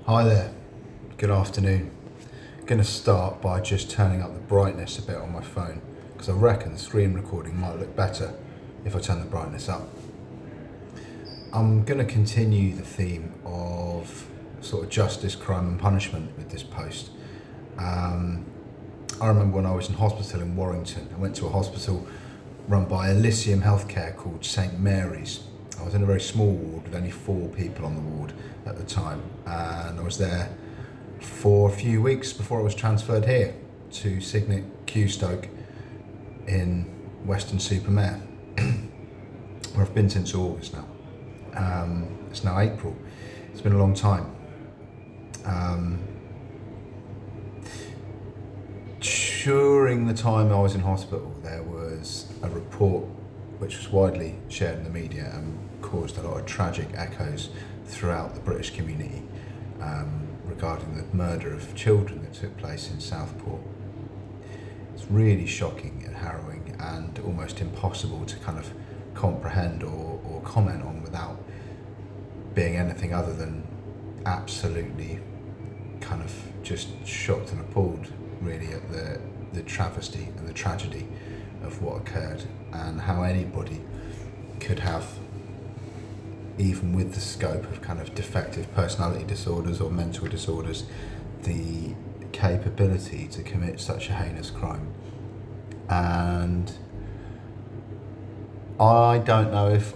Hi there, good afternoon. I'm going to start by just turning up the brightness a bit on my phone because I reckon the screen recording might look better if I turn the brightness up. I'm going to continue the theme of sort of justice, crime and punishment with this post. I remember when I was in hospital in Warrington, I went to a hospital run by Elysium Healthcare called St Mary's. I was in a very small ward with only 4 people on the ward at the time, and I was there for a few weeks before I was transferred here to Signet Q Stoke in Weston-super-Mare, where I've been since August now. It's now April. It's been a long time. During the time I was in hospital, there was a report which was widely shared in the media and caused a lot of tragic echoes throughout the British community regarding the murder of children that took place in Southport. It's really shocking and harrowing and almost impossible to kind of comprehend or comment on without being anything other than absolutely kind of just shocked and appalled really at the travesty and the tragedy of what occurred and how anybody could have, even with the scope of kind of defective personality disorders or mental disorders, the capability to commit such a heinous crime. And I don't know if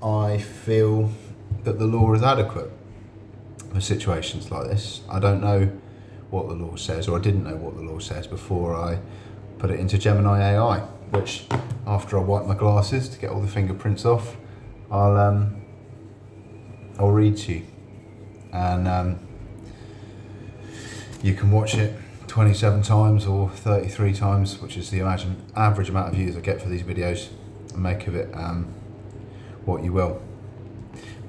I feel that the law is adequate for situations like this. I don't know what the law says, or I didn't know what the law says before I put it into Gemini AI, which after I wipe my glasses to get all the fingerprints off, I'll read to you, and you can watch it 27 times or 33 times, which is the average amount of views I get for these videos, and make of it what you will.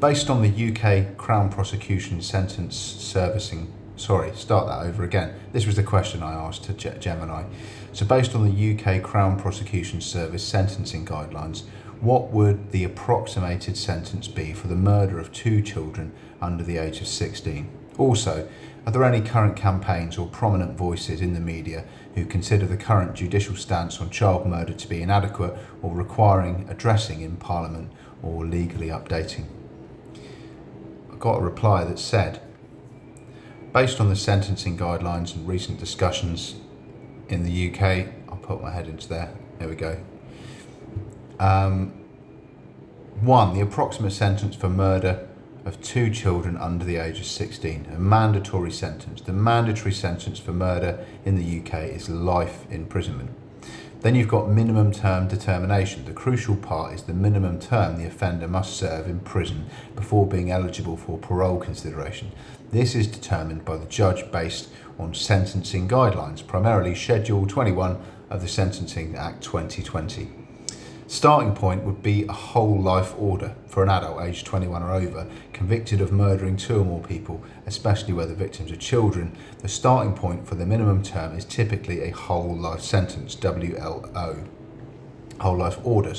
Based on the UK Crown Prosecution Sentence Servicing, start that over again. This was the question I asked to Gemini. So based on the UK Crown Prosecution Service sentencing guidelines, what would the approximated sentence be for the murder of 2 children under the age of 16? Also, are there any current campaigns or prominent voices in the media who consider the current judicial stance on child murder to be inadequate or requiring addressing in Parliament or legally updating? I got a reply that said, based on the sentencing guidelines and recent discussions in the UK, I'll put my head into there we go. 1. The approximate sentence for murder of 2 children under the age of 16, a mandatory sentence. The mandatory sentence for murder in the UK is life imprisonment. Then you've got minimum term determination. The crucial part is the minimum term the offender must serve in prison before being eligible for parole consideration. This is determined by the judge based on sentencing guidelines, primarily Schedule 21 of the Sentencing Act 2020. Starting point would be a whole life order for an adult aged 21 or over convicted of murdering 2 or more people, especially where the victims are children. The starting point for the minimum term is typically a whole life sentence, WLO, whole life order.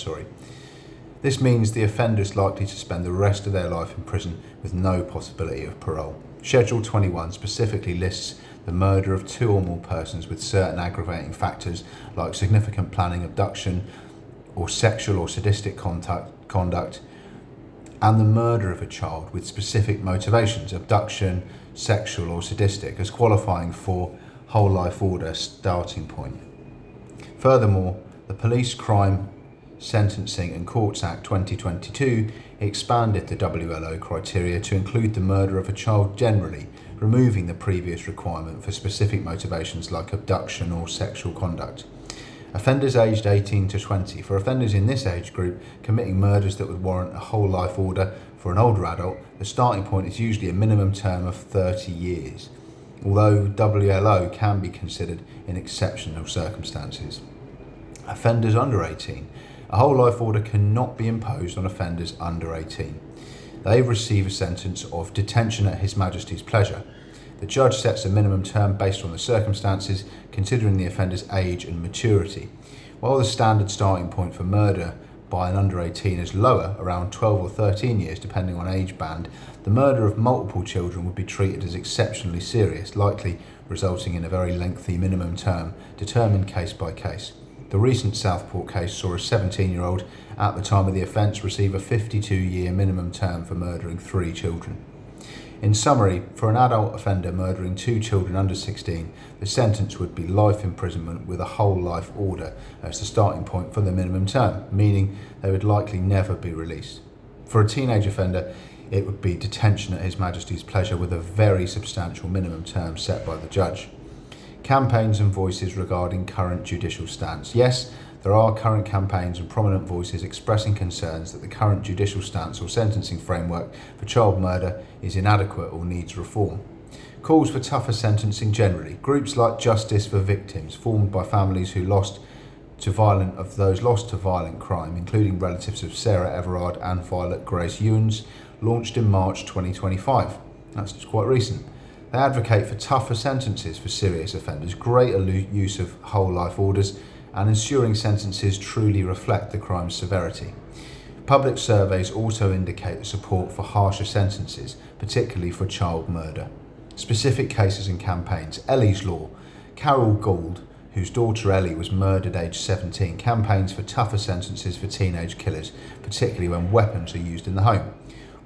This means the offender is likely to spend the rest of their life in prison with no possibility of parole. Schedule 21 specifically lists the murder of 2 or more persons with certain aggravating factors like significant planning, abduction, or sexual or sadistic conduct, and the murder of a child with specific motivations, abduction, sexual or sadistic, as qualifying for whole life order starting point. Furthermore, the Police Crime Sentencing and Courts Act 2022 expanded the WLO criteria to include the murder of a child generally, removing the previous requirement for specific motivations like abduction or sexual conduct. Offenders aged 18 to 20. For offenders in this age group committing murders that would warrant a whole life order for an older adult, the starting point is usually a minimum term of 30 years, although WLO can be considered in exceptional circumstances. Offenders under 18. A whole life order cannot be imposed on offenders under 18. They receive a sentence of detention at His Majesty's pleasure. The judge sets a minimum term based on the circumstances, considering the offender's age and maturity. While the standard starting point for murder by an under 18 is lower, around 12 or 13 years depending on age band, the murder of multiple children would be treated as exceptionally serious, likely resulting in a very lengthy minimum term, determined case by case. The recent Southport case saw a 17-year-old at the time of the offence receive a 52-year minimum term for murdering 3 children. In summary, for an adult offender murdering 2 children under 16, the sentence would be life imprisonment with a whole life order as the starting point for the minimum term, meaning they would likely never be released. For a teenage offender, it would be detention at His Majesty's pleasure with a very substantial minimum term set by the judge. Campaigns and voices regarding current judicial stance. Yes, there are current campaigns and prominent voices expressing concerns that the current judicial stance or sentencing framework for child murder is inadequate or needs reform. Calls for tougher sentencing generally. Groups like Justice for Victims, formed by families those lost to violent crime, including relatives of Sarah Everard and Violet Grace Ewens, launched in March 2025. That's quite recent. They advocate for tougher sentences for serious offenders, greater use of whole life orders, and ensuring sentences truly reflect the crime's severity. Public surveys also indicate support for harsher sentences, particularly for child murder. Specific cases and campaigns. Ellie's Law. Carol Gould, whose daughter Ellie was murdered aged 17, campaigns for tougher sentences for teenage killers, particularly when weapons are used in the home.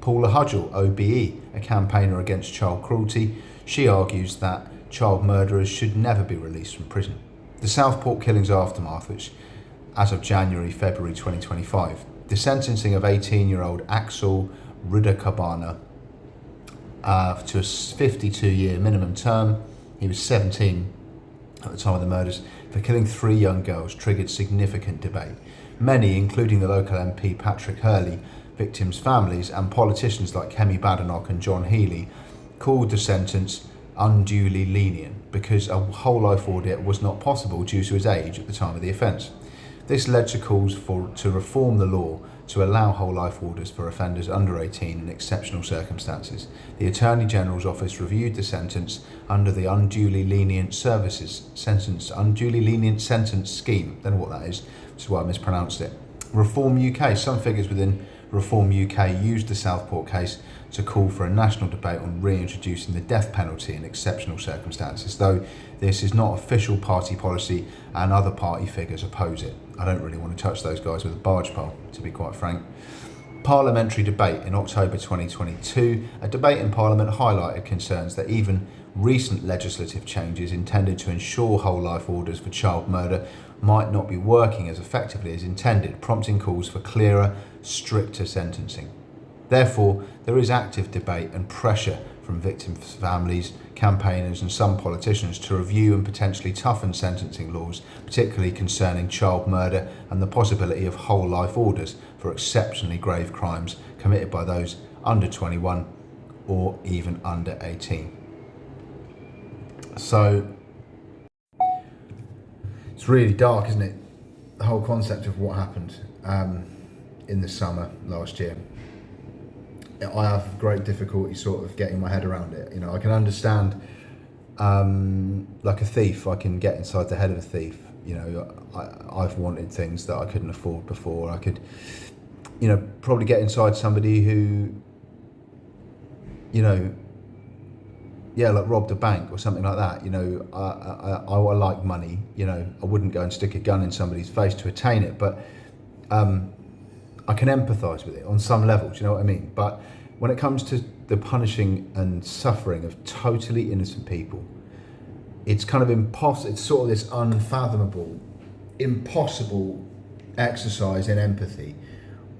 Paula Hudgell, OBE, a campaigner against child cruelty, she argues that child murderers should never be released from prison. The Southport killings aftermath, which as of February 2025, the sentencing of 18-year-old Axel Rudakabana to a 52-year minimum term. He was 17 at the time of the murders, for killing 3 young girls triggered significant debate. Many, including the local MP Patrick Hurley, victims' families and politicians like Kemi Badenoch and John Healey, called the sentence unduly lenient because a whole life order was not possible due to his age at the time of the offence. This led to calls to reform the law to allow whole life orders for offenders under 18 in exceptional circumstances. The Attorney General's Office reviewed the sentence under the unduly lenient sentence scheme. Don't know what that is, which is why I mispronounced it. Reform UK. Some figures within Reform UK used the Southport case to call for a national debate on reintroducing the death penalty in exceptional circumstances, though this is not official party policy and other party figures oppose it. I don't really want to touch those guys with a barge pole, to be quite frank. Parliamentary debate. In October 2022, a debate in Parliament highlighted concerns that even recent legislative changes intended to ensure whole life orders for child murder might not be working as effectively as intended, prompting calls for clearer, stricter sentencing. Therefore, there is active debate and pressure from victims' families, campaigners and some politicians to review and potentially toughen sentencing laws, particularly concerning child murder and the possibility of whole life orders for exceptionally grave crimes committed by those under 21 or even under 18. So, it's really dark, isn't it? The whole concept of what happened in the summer last year. I have great difficulty sort of getting my head around it. You know, I can understand, like a thief, I can get inside the head of a thief. You know, I've wanted things that I couldn't afford before. I could, you know, probably get inside somebody who, you know, like robbed a bank or something like that. You know, I like money. You know, I wouldn't go and stick a gun in somebody's face to attain it, but I can empathise with it on some level, do you know what I mean? But when it comes to the punishing and suffering of totally innocent people, it's kind of impossible. It's sort of this unfathomable, impossible exercise in empathy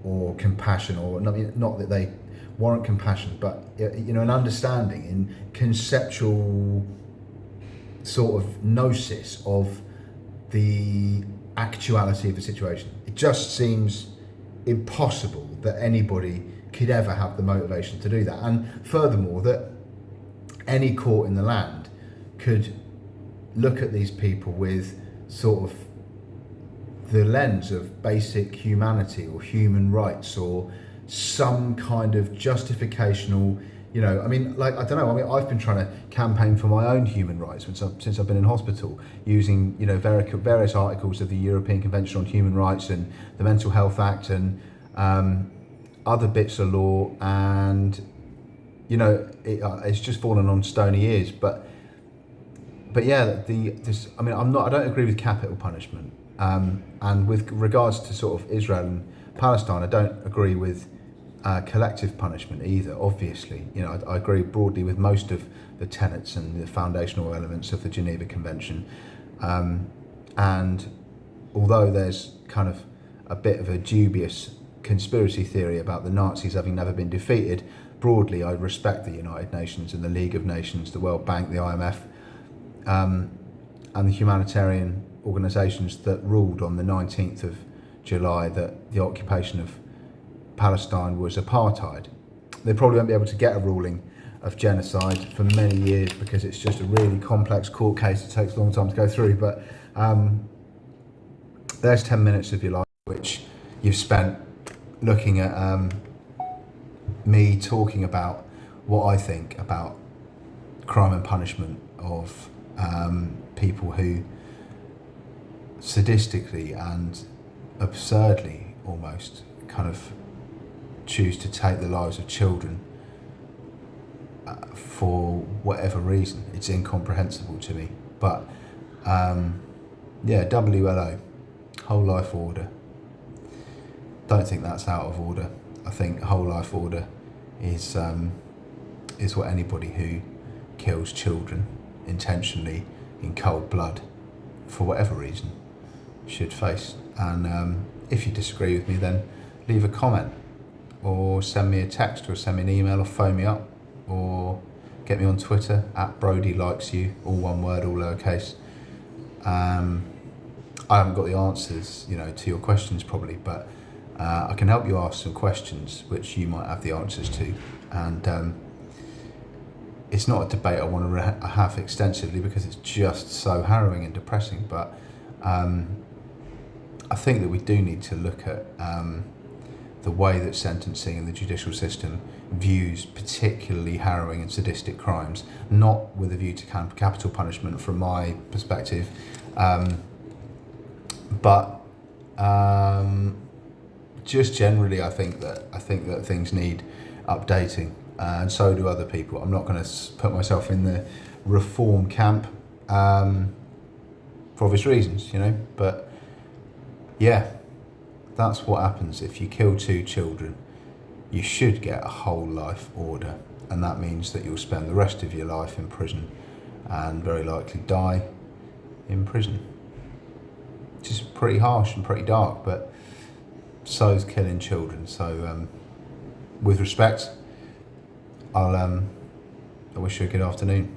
or compassion, or not that they warrant compassion, but you know, an understanding in conceptual sort of gnosis of the actuality of the situation. It just seems impossible that anybody could ever have the motivation to do that, and furthermore that any court in the land could look at these people with sort of the lens of basic humanity or human rights or some kind of justificational I mean, like, I don't know. I mean, I've been trying to campaign for my own human rights since I've been in hospital, using various articles of the European Convention on Human Rights and the Mental Health Act and other bits of law, and it's just fallen on stony ears. But yeah, I don't agree with capital punishment, and with regards to sort of Israel and Palestine, I don't agree with collective punishment either. Obviously, I agree broadly with most of the tenets and the foundational elements of the Geneva Convention, and although there's kind of a bit of a dubious conspiracy theory about the Nazis having never been defeated, broadly I respect the United Nations and the League of Nations, the World Bank, the IMF, and the humanitarian organisations that ruled on the 19th of July that the occupation of Palestine was apartheid. They probably won't be able to get a ruling of genocide for many years because it's just a really complex court case. It takes a long time to go through, but there's 10 minutes of your life which you've spent looking at me talking about what I think about crime and punishment of people who sadistically and absurdly almost kind of choose to take the lives of children for whatever reason. It's incomprehensible to me. But WLO, whole life order. Don't think that's out of order. I think whole life order is what anybody who kills children intentionally in cold blood for whatever reason should face. And if you disagree with me, then leave a comment or send me a text or send me an email or phone me up or get me on Twitter at BrodyLikesYou, all one word, all lowercase. I haven't got the answers, to your questions probably, but I can help you ask some questions which you might have the answers to. And it's not a debate I want to have extensively because it's just so harrowing and depressing, but I think that we do need to look at the way that sentencing and the judicial system views particularly harrowing and sadistic crimes, not with a view to capital punishment from my perspective, but just generally I think that things need updating, and so do other people. I'm not going to put myself in the reform camp for obvious reasons, but yeah, that's what happens if you kill 2 children. You should get a whole life order, and that means that you'll spend the rest of your life in prison and very likely die in prison. Which is pretty harsh and pretty dark, but so is killing children. So with respect, I wish you a good afternoon.